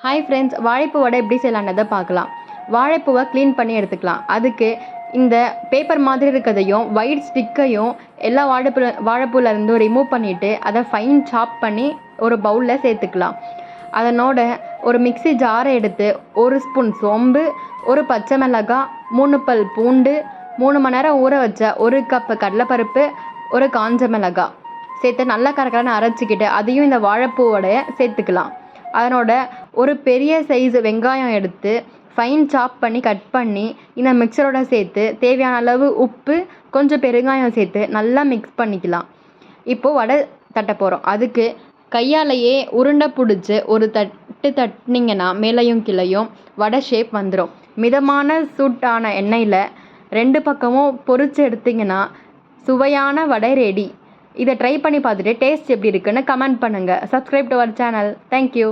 Hi friends, வாழைப்பூ வடை எப்படி செய்யலான்றதை பார்க்கலாம். வாழைப்பூவை க்ளீன் பண்ணி எடுத்துக்கலாம். அதுக்கு இந்த பேப்பர் மாதிரி இருக்கிறதையும் ஒயிட் ஸ்டிக்கையும் எல்லா வாழைப்பூலேருந்தும் ரிமூவ் பண்ணிவிட்டு அதை ஃபைன் சாப் பண்ணி ஒரு பவுலில் சேர்த்துக்கலாம். அதனோட ஒரு மிக்ஸி ஜாரை எடுத்து 1 ஸ்பூன் சோம்பு, 1 பச்சை மிளகாய், 3 பல் பூண்டு, 3 மணி நேரம் ஊற வச்ச 1 கப்பு கடலைப்பருப்பு, 1 காஞ்ச மிளகாய் சேர்த்து நல்லா கரகரன்னு அரைச்சிக்கிட்டு அதையும் இந்த வாழைப்பூவோடைய சேர்த்துக்கலாம். அதனோட ஒரு பெரிய சைஸ் வெங்காயம் எடுத்து ஃபைன் சாப் பண்ணி கட் பண்ணி இந்த மிக்சரோட சேர்த்து தேவையான அளவு உப்பு, கொஞ்சம் பெருங்காயம் சேர்த்து நல்லா மிக்ஸ் பண்ணிக்கலாம். இப்போது வடை தட்ட போகிறோம். அதுக்கு கையாலேயே உருண்டை பிடிச்சி ஒரு தட்டு தட்டினீங்கன்னா மேலையும் கீழையும் வடை ஷேப் வந்துடும். மிதமான சூட்டான எண்ணெயில் 2 பக்கமும் பொரித்து எடுத்திங்கன்னா சுவையான வடை ரெடி. இதை ட்ரை பண்ணி பார்த்துட்டு டேஸ்ட் எப்படி இருக்குன்னு கமெண்ட் பண்ணுங்கள். Subscribe to our channel. Thank you.